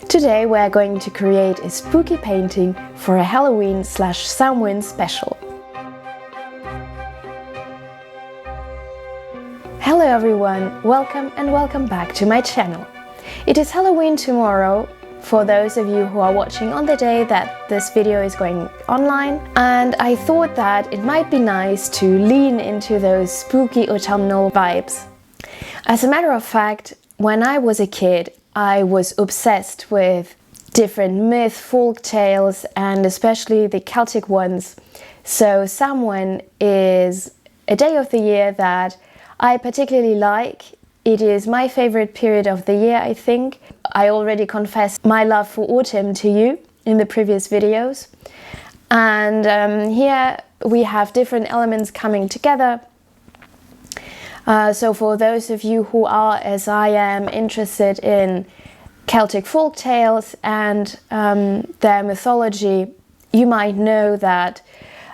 Today we're going to create a spooky painting for a Halloween/Samhain special. Hello everyone, welcome back to my channel. It is Halloween tomorrow, for those of you who are watching on the day that this video is going online, and I thought that it might be nice to lean into those spooky autumnal vibes. As a matter of fact, when I was a kid, I was obsessed with different myth, folk tales, and especially the Celtic ones. So Samhain is a day of the year that I particularly like. It is my favorite period of the year, I think. I already confessed my love for autumn to you in the previous videos. And here we have different elements coming together. So for those of you who are, as I am, interested in Celtic folk tales and their mythology, you might know that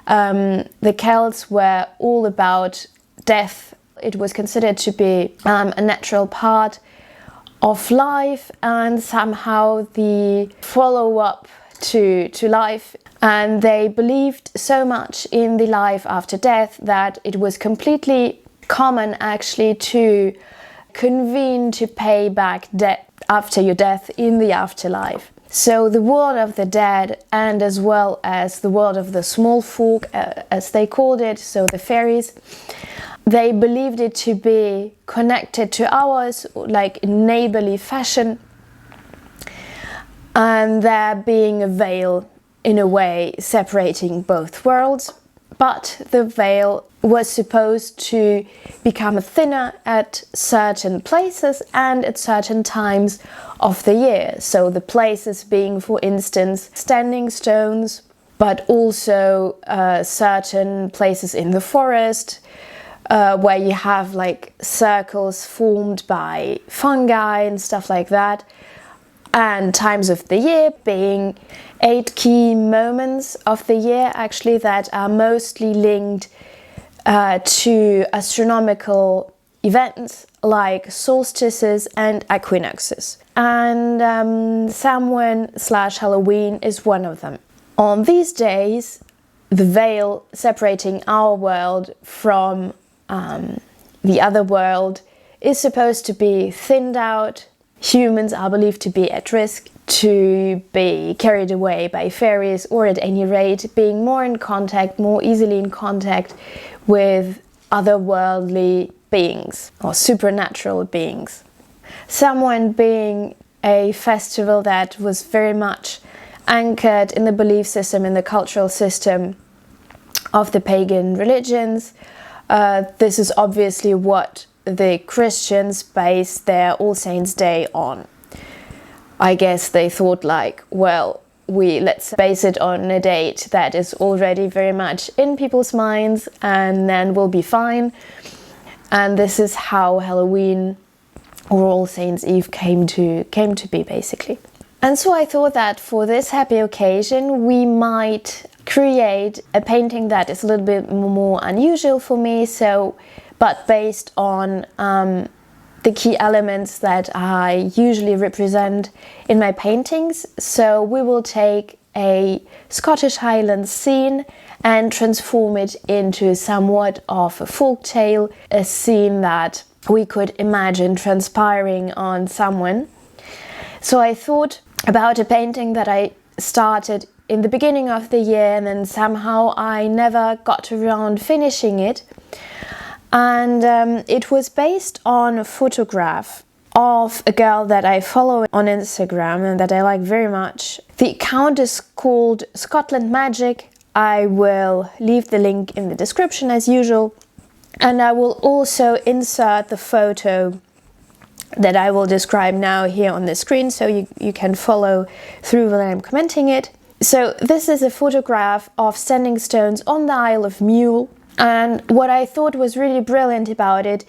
the Celts were all about death. It was considered to be a natural part of life and somehow the follow-up to life. And they believed so much in the life after death that it was completely common actually to convene to pay back debt after your death in the afterlife. So the world of the dead, and as well as the world of the small folk, as they called it, so the fairies, they believed it to be connected to ours, like in neighborly fashion, and there being a veil in a way separating both worlds. But the veil was supposed to become thinner at certain places and at certain times of the year. So the places being, for instance, standing stones, but also certain places in the forest, where you have like circles formed by fungi and stuff like that, and times of the year being 8 key moments of the year actually that are mostly linked to astronomical events like solstices and equinoxes. And Samhain/Halloween is one of them. On these days, the veil separating our world from the other world is supposed to be thinned out. Humans are believed to be at risk to be carried away by fairies, or at any rate being more easily in contact with otherworldly beings or supernatural beings. Samhain being a festival that was very much anchored in the belief system, in the cultural system of the pagan religions. This is obviously what the Christians based their All Saints' Day on. I guess they thought like, well, let's base it on a date that is already very much in people's minds, and then we'll be fine. And this is how Halloween or All Saints' Eve came to be, basically. And so I thought that for this happy occasion we might create a painting that is a little bit more unusual for me, but based on the key elements that I usually represent in my paintings. So we will take a Scottish Highlands scene and transform it into somewhat of a folk tale, a scene that we could imagine transpiring on Samhain. So I thought about a painting that I started in the beginning of the year, and then somehow I never got around finishing it. And it was based on a photograph of a girl that I follow on Instagram and that I like very much. The account is called Scotland Magic. I will leave the link in the description as usual. And I will also insert the photo that I will describe now here on the screen, so you can follow through when I'm commenting it. So this is a photograph of standing stones on the Isle of Mule. And what I thought was really brilliant about it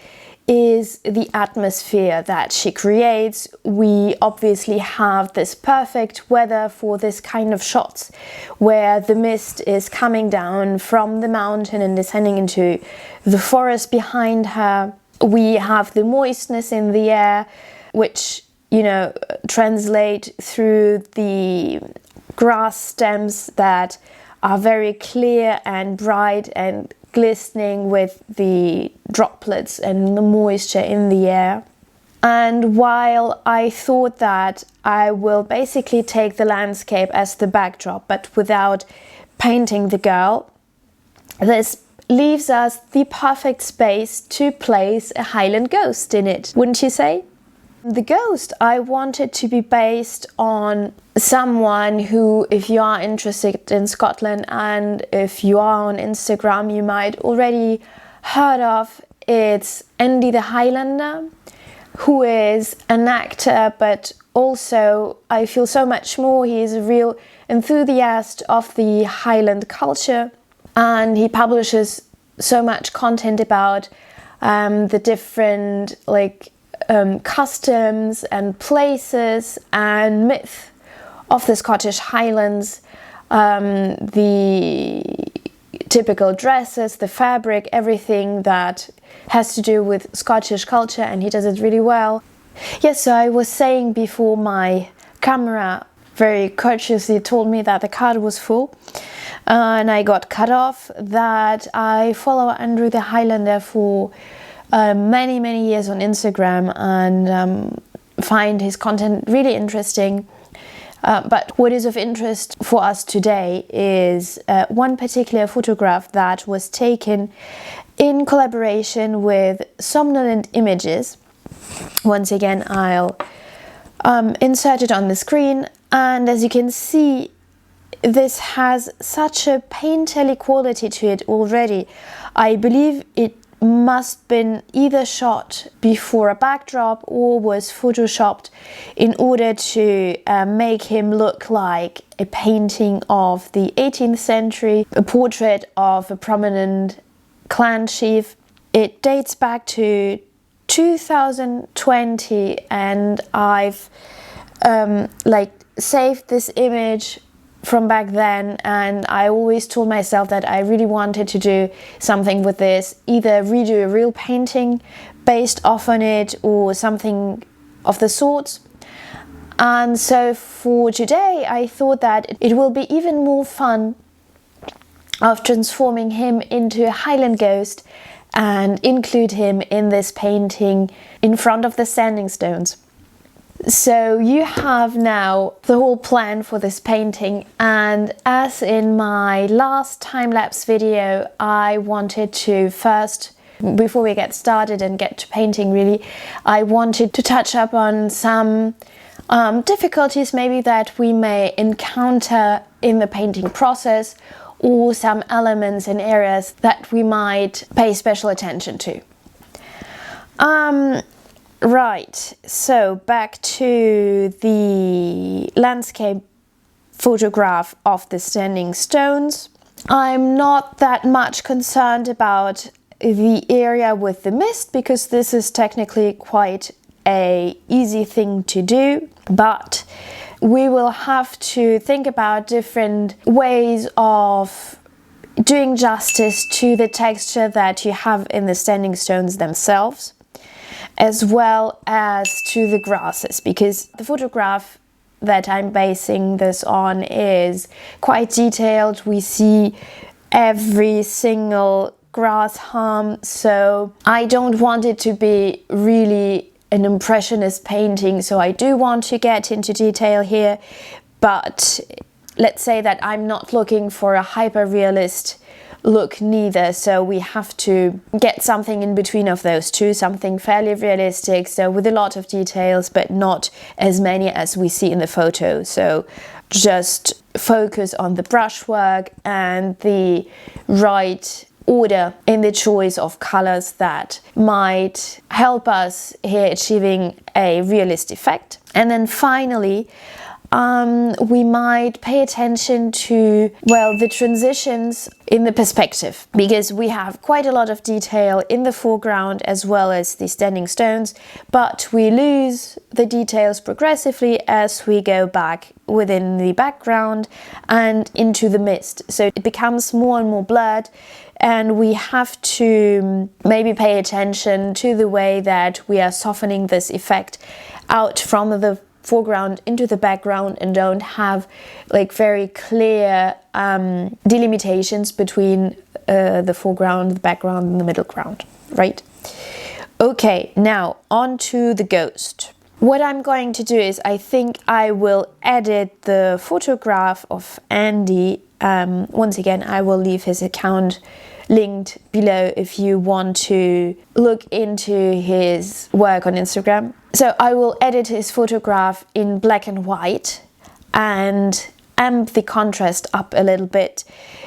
is the atmosphere that she creates. We obviously have this perfect weather for this kind of shots, where the mist is coming down from the mountain and descending into the forest behind her. We have the moistness in the air, which translate through the grass stems that are very clear and bright and glistening with the droplets and the moisture in the air. And while I thought that I will basically take the landscape as the backdrop, but without painting the girl, this leaves us the perfect space to place a Highland ghost in it, wouldn't you say? The ghost I wanted to be based on someone who, if you are interested in Scotland and if you are on Instagram, you might already heard of. It's Andy the Highlander, who is an actor, but also I feel so much more. He is a real enthusiast of the Highland culture, and he publishes so much content about the different customs and places and myth of the Scottish Highlands, the typical dresses, the fabric, everything that has to do with Scottish culture, and he does it really well. Yes, so I was saying before my camera very courteously told me that the card was full and I got cut off, that I follow Andrew the Highlander for many years on Instagram and find his content really interesting. But what is of interest for us today is one particular photograph that was taken in collaboration with Somnolent Images. Once again, I'll insert it on the screen, and as you can see, this has such a painterly quality to it already. I believe it must been either shot before a backdrop or was photoshopped in order to make him look like a painting of the 18th century, a portrait of a prominent clan chief. It dates back to 2020, and I've saved this image from back then, and I always told myself that I really wanted to do something with this, either redo a real painting based off on it or something of the sorts. And so for today I thought that it will be even more fun of transforming him into a Highland ghost and include him in this painting in front of the standing stones. So you have now the whole plan for this painting, and as in my last time-lapse video, I wanted to first, before we get started and get to painting really, I wanted to touch up on some difficulties maybe that we may encounter in the painting process, or some elements and areas that we might pay special attention to. Right, so back to the landscape photograph of the standing stones. I'm not that much concerned about the area with the mist, because this is technically quite an easy thing to do, but we will have to think about different ways of doing justice to the texture that you have in the standing stones themselves, as well as to the grasses, because the photograph that I'm basing this on is quite detailed. We see every single grass harm, so I don't want it to be really an impressionist painting, so I do want to get into detail here, but let's say that I'm not looking for a hyper-realist look neither, so we have to get something in between of those two, something fairly realistic, so with a lot of details but not as many as we see in the photo. So just focus on the brushwork and the right order in the choice of colors that might help us here achieving a realist effect. And then finally we might pay attention to, well, the transitions in the perspective, because we have quite a lot of detail in the foreground as well as the standing stones, but we lose the details progressively as we go back within the background and into the mist. So it becomes more and more blurred, and we have to maybe pay attention to the way that we are softening this effect out from the foreground into the background and don't have like very clear delimitations between the foreground, the background, and the middle ground, right? Okay, now on to the ghost. What I'm going to do is I think I will edit the photograph of Andy. Once again, I will leave his account linked below if you want to look into his work on Instagram. So I will edit his photograph in black and white and amp the contrast up a little bit,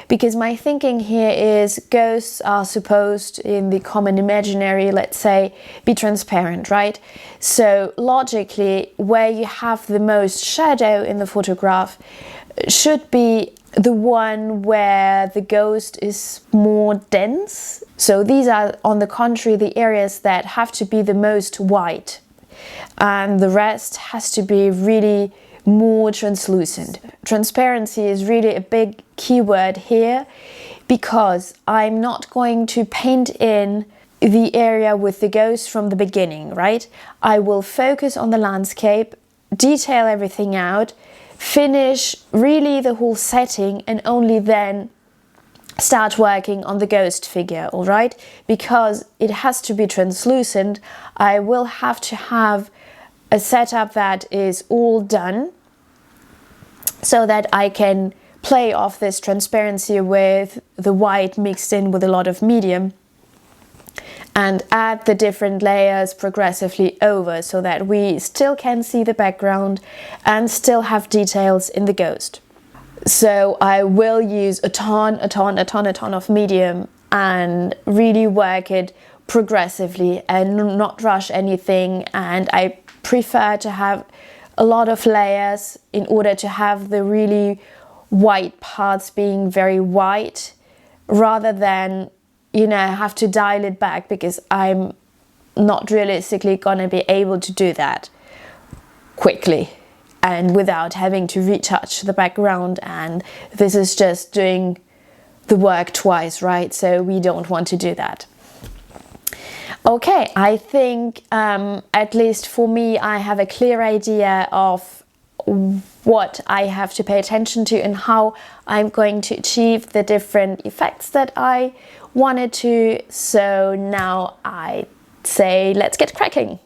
because my thinking here is ghosts are supposed, in the common imaginary, let's say, be transparent, right? So logically, where you have the most shadow in the photograph should be the one where the ghost is more dense. So these are, on the contrary, the areas that have to be the most white, and the rest has to be really more translucent. Transparency is really a big keyword here, because I'm not going to paint in the area with the ghost from the beginning, right? I will focus on the landscape, detail everything out, finish really the whole setting, and only then start working on the ghost figure, all right? Because it has to be translucent, I will have to have a setup that is all done so that I can play off this transparency with the white mixed in with a lot of medium and add the different layers progressively over so that we still can see the background and still have details in the ghost. So I will use a ton of medium and really work it progressively and not rush anything, and I prefer to have a lot of layers in order to have the really white parts being very white, rather than, you know, have to dial it back, because I'm not realistically gonna be able to do that quickly and without having to retouch the background, and this is just doing the work twice, right? So we don't want to do that. Okay, I think at least for me, I have a clear idea of what I have to pay attention to and how I'm going to achieve the different effects that I wanted to. So now I say, let's get cracking.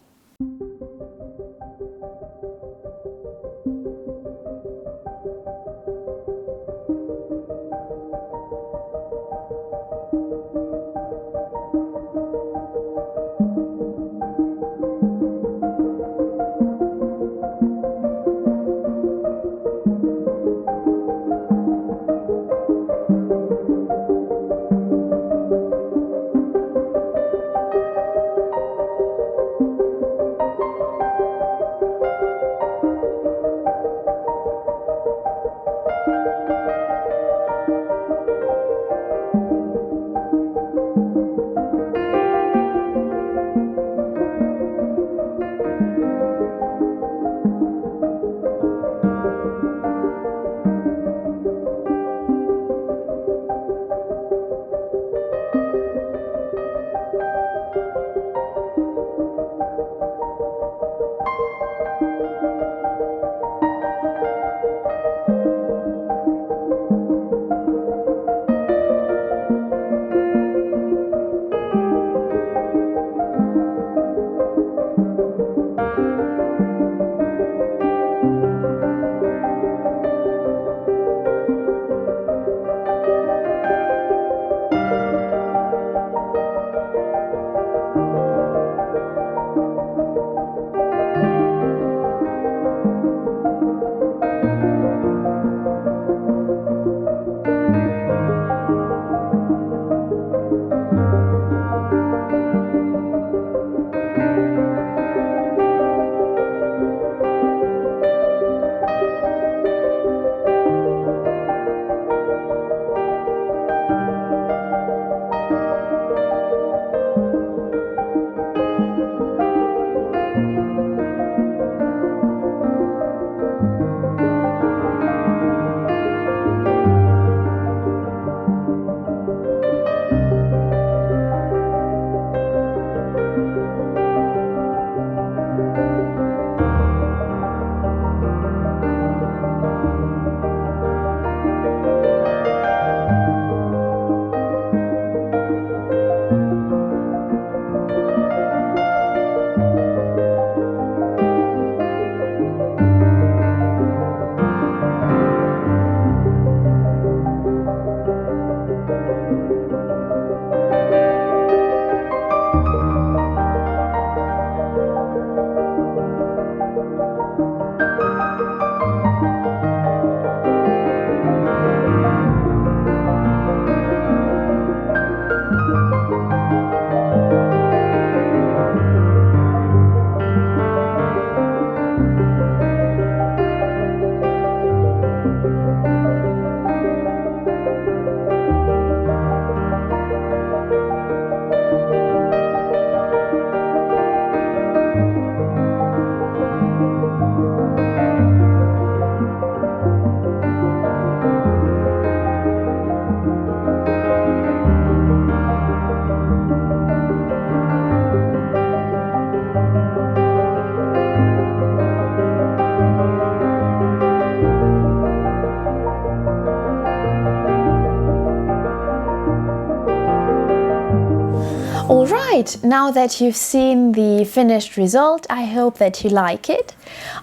Right, now that you've seen the finished result, I hope that you like it.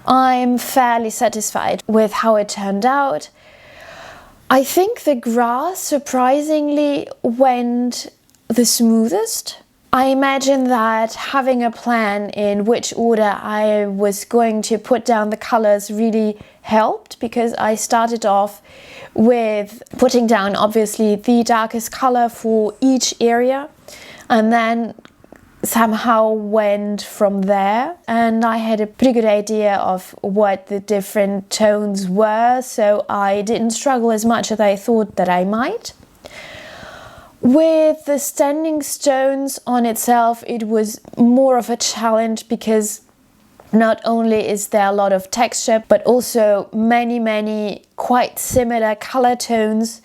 I'm fairly satisfied with how it turned out. I think the grass surprisingly went the smoothest. I imagine that having a plan in which order I was going to put down the colors really helped, because I started off with putting down obviously the darkest color for each area, and then somehow went from there, and I had a pretty good idea of what the different tones were, so I didn't struggle as much as I thought that I might. With the standing stones on itself, it was more of a challenge, because not only is there a lot of texture, but also many quite similar color tones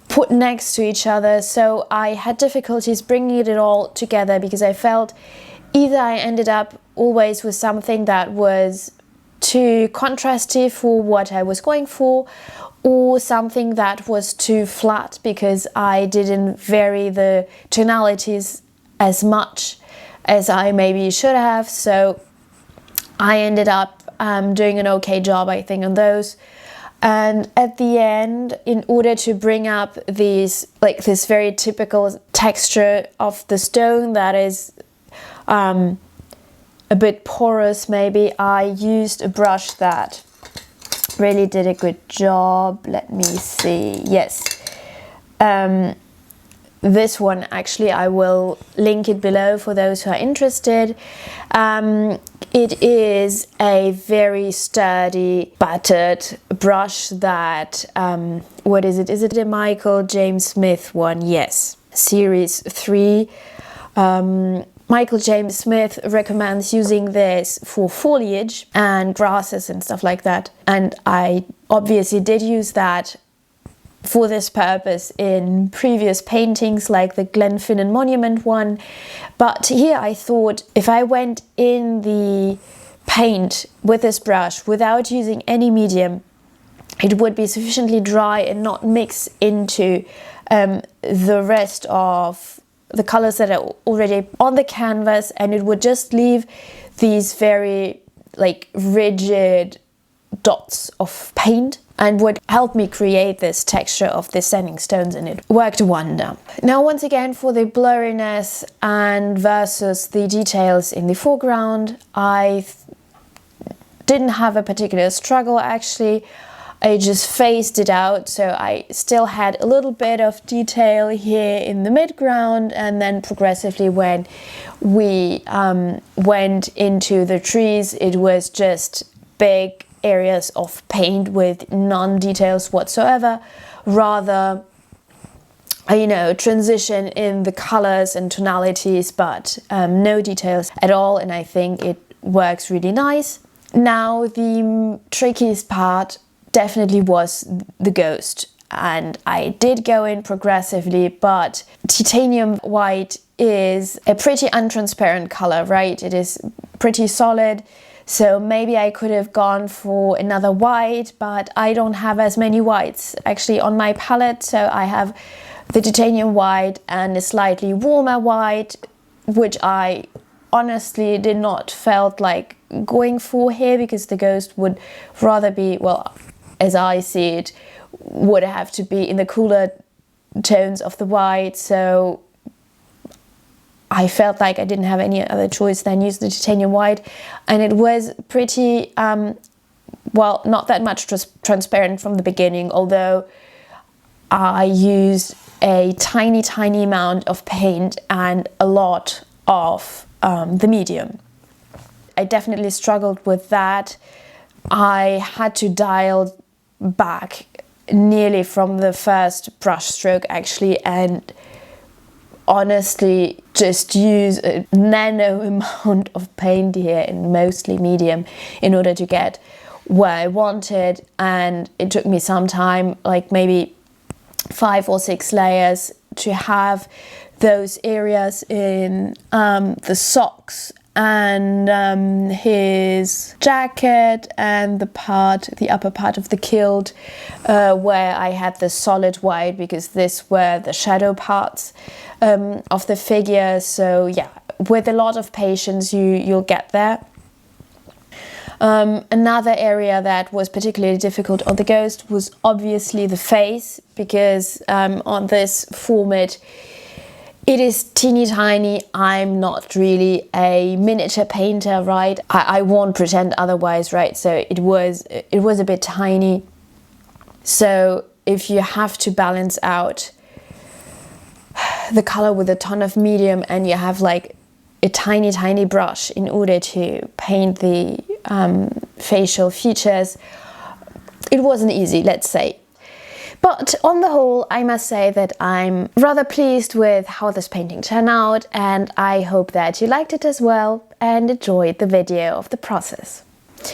put next to each other. So I had difficulties bringing it all together, because I felt either I ended up always with something that was too contrasty for what I was going for, or something that was too flat because I didn't vary the tonalities as much as I maybe should have. So I ended up doing an okay job, I think, on those. And at the end, in order to bring up these, like this very typical texture of the stone that is a bit porous maybe, I used a brush that really did a good job. Let me see. Yes. This one, actually, I will link it below for those who are interested. It is a very sturdy, battered brush that, what is it? Is it a Michael James Smith one? Yes. Series 3. Michael James Smith recommends using this for foliage and grasses and stuff like that. And I obviously did use that for this purpose in previous paintings, like the Glenfinnan Monument one. But here I thought, if I went in the paint with this brush without using any medium, it would be sufficiently dry and not mix into the rest of the colors that are already on the canvas, and it would just leave these very like rigid dots of paint, and would help me create this texture of the standing stones, and it worked a wonder. Now, once again, for the blurriness and versus the details in the foreground, I didn't have a particular struggle actually. I just phased it out, so I still had a little bit of detail here in the midground, and then progressively when we went into the trees, it was just big areas of paint with non-details whatsoever, rather, you know, transition in the colors and tonalities, but no details at all, and I think it works really nice. Now, the trickiest part definitely was the ghost, and I did go in progressively, but titanium white is a pretty untransparent color, right? It is pretty solid, so maybe I could have gone for another white, but I don't have as many whites actually on my palette, so I have the titanium white and a slightly warmer white, which I honestly did not felt like going for here, because the ghost would rather be, well, as I see it, would have to be in the cooler tones of the white, so I felt like I didn't have any other choice than use the titanium white, and it was pretty, well, not that much transparent from the beginning, although I used a tiny amount of paint and a lot of the medium. I definitely struggled with that. I had to dial back nearly from the first brush stroke actually, and honestly just use a nano amount of paint here, and mostly medium, in order to get where I wanted. And it took me some time, like maybe 5 or 6 layers, to have those areas in the socks and his jacket and the upper part of the kilt, where I had the solid white, because this were the shadow parts of the figure. So yeah, with a lot of patience you'll get there. Another area that was particularly difficult on the ghost was obviously the face, because on this format it is teeny tiny. I'm not really a miniature painter, right? I won't pretend otherwise, right? So it was a bit tiny. So if you have to balance out the color with a ton of medium and you have like a tiny brush in order to paint the facial features, it wasn't easy, let's say. But on the whole, I must say that I'm rather pleased with how this painting turned out, and I hope that you liked it as well and enjoyed the video of the process.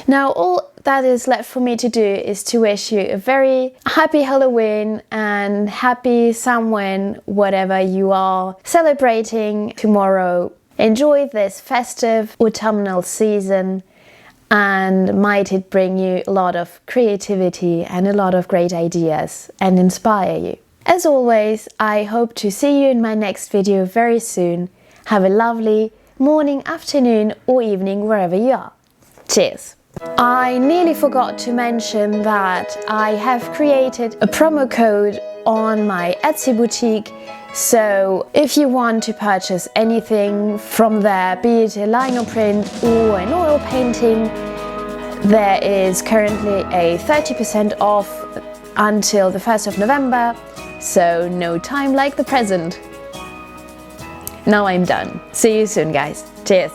Now all that is left for me to do is to wish you a very happy Halloween and happy Samhain, whatever you are celebrating tomorrow. Enjoy this festive autumnal season, and might it bring you a lot of creativity and a lot of great ideas and inspire you. As always, I hope to see you in my next video very soon. Have a lovely morning, afternoon or evening wherever you are. Cheers! I nearly forgot to mention that I have created a promo code on my Etsy boutique. So if you want to purchase anything from there, be it a lino print or an oil painting, there is currently a 30% off until the 1st of November, so no time like the present. Now I'm done. See you soon, guys. Cheers!